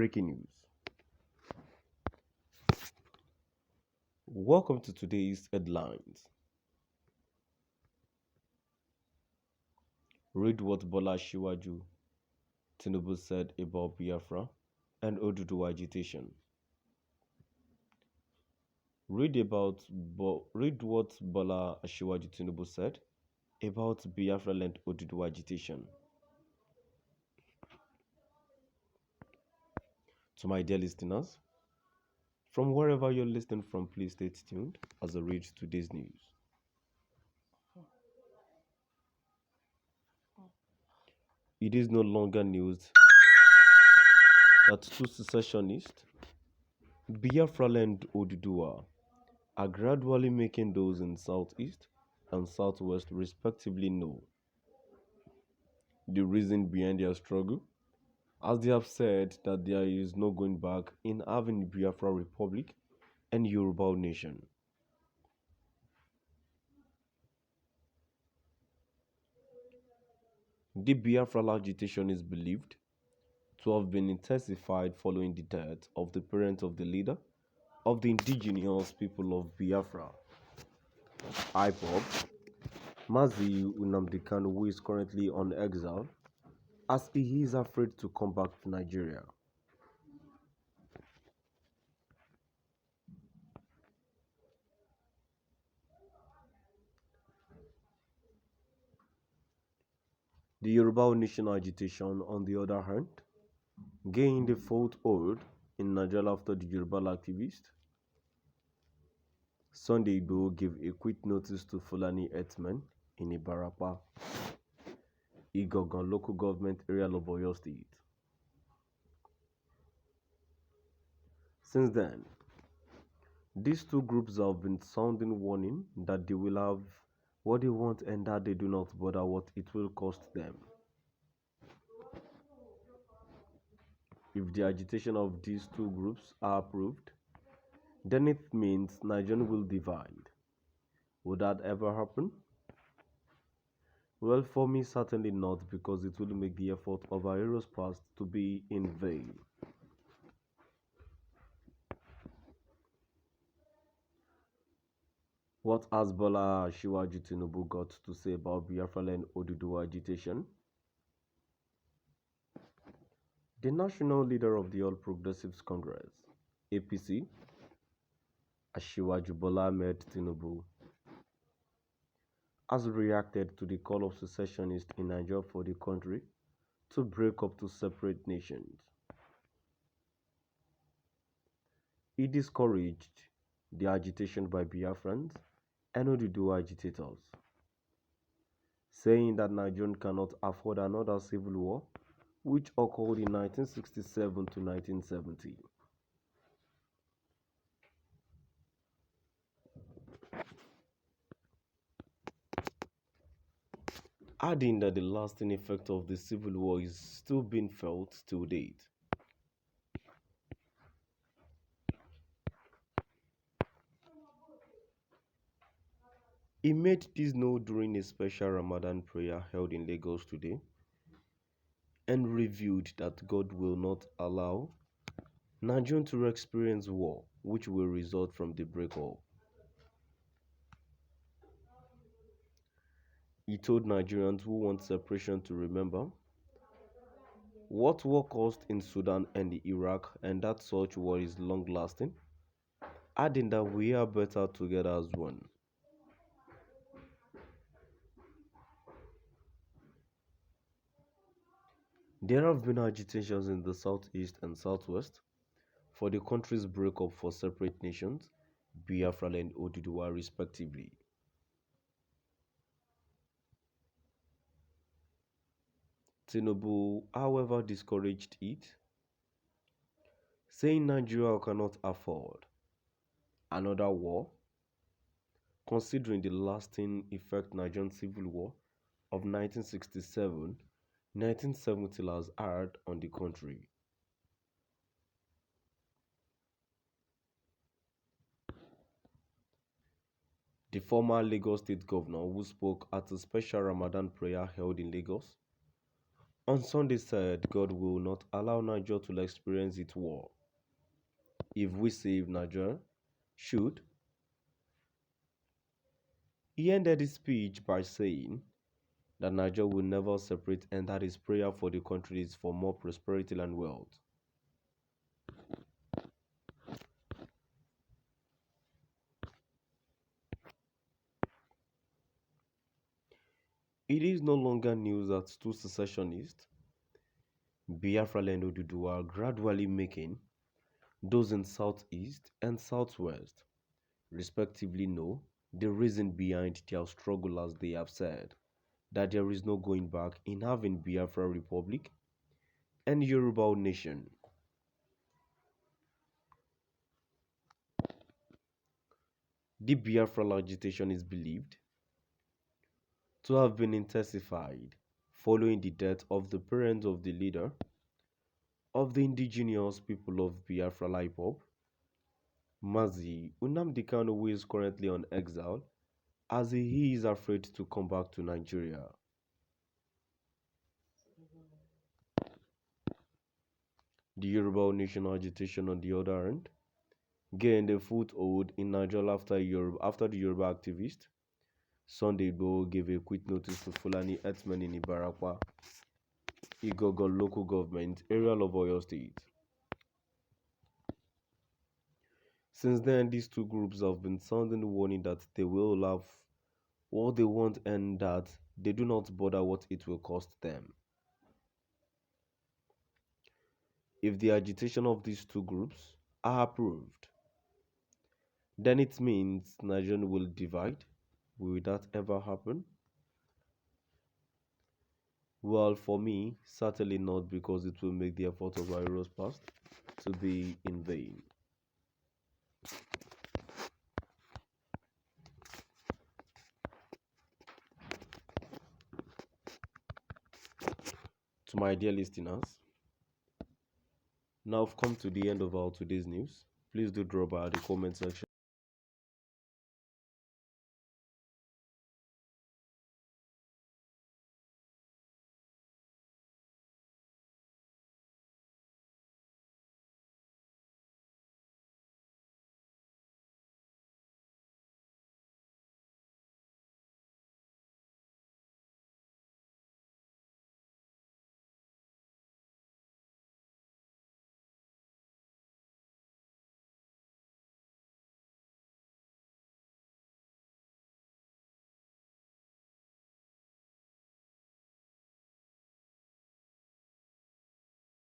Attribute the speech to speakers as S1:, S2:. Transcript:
S1: Breaking news. Welcome to today's headlines. Read what Bola Shiwaju Tinubu said about Biafra and Oduduwa agitation. Read what Bola Shiwaju Tinubu said about Biafra and Oduduwa agitation. To my dear listeners, from wherever you're listening from, please stay tuned as I read today's news. It is no longer news that two secessionists, Biafra and Oduduwa, are gradually making those in Southeast and Southwest respectively know the reason behind their struggle, as they have said that there is no going back in having Biafra Republic and Yoruba nation. The Biafra agitation is believed to have been intensified following the death of the parent of the leader of the indigenous people of Biafra, IPOB, Mazi Nnamdi Kanu, who is currently on exile as he is afraid to come back to Nigeria. The Yoruba nation agitation, on the other hand, gained a foothold in Nigeria after the Yoruba activist Sunday Igboho gave a quick notice to Fulani herdsmen in Ibarapa, Igangan local government area of Oyo State. Since then, these two groups have been sounding warning that they will have what they want and that they do not bother what it will cost them. If the agitation of these two groups are approved, then it means Nigeria will divide. Would that ever happen? Well, for me, certainly not, because it will make the effort of our heroes past to be in vain. What has Bola Shiwaju Tinubu got to say about Biafra and Oduduwa agitation? The national leader of the All Progressives Congress, APC, Shiwaju Bola Ahmed Tinubu, has reacted to the call of secessionists in Nigeria for the country to break up to separate nations. He discouraged the agitation by Biafrans and Oduduwa agitators, saying that Nigeria cannot afford another civil war which occurred in 1967 to 1970. Adding that the lasting effect of the civil war is still being felt to date. He made this known during a special Ramadan prayer held in Lagos today and revealed that God will not allow Nigeria to experience war, which will result from the breakup. He told Nigerians who want separation to remember what war caused in Sudan and Iraq and that such war is long-lasting, adding that we are better together as one. There have been agitations in the southeast and southwest for the country's breakup for separate nations, Biafra and Oduduwa respectively. Tinubu, however, discouraged it, saying Nigeria cannot afford another war, considering the lasting effect Nigerian Civil War of 1967-1970 has had on the country. The former Lagos State Governor, who spoke at a special Ramadan prayer held in Lagos On Sunday said God will not allow Niger to experience its war. If we save Niger, should. He ended his speech by saying that Niger will never separate and that his prayer for the country is for more prosperity and wealth. It is no longer news that two secessionists, Biafra and Oduduwa, are gradually making those in southeast and southwest, respectively, know the reason behind their struggle, as they have said that there is no going back in having Biafra Republic and Yoruba nation. The Biafra agitation is believed to have been intensified following the death of the parents of the leader of the indigenous people of Biafra IPOB, Mazi Nnamdi Kanu, who is currently on exile as he is afraid to come back to Nigeria. The Yoruba nation agitation, on the other hand, gained a foothold in Nigeria after the Yoruba activist Sunday Igboho gave a quick notice to Fulani herdsmen in Ibarakwa, Igogo local government area of Oyo State. Since then, these two groups have been sounding the warning that they will have what they want and that they do not bother what it will cost them. If the agitation of these two groups are approved, then it means Nigeria will divide. Will that ever happen? Well, for me, certainly not, because it will make the effort of our heroes past to be in vain. To my dear listeners, now I've come to the end of our today's news. Please do drop by the comment section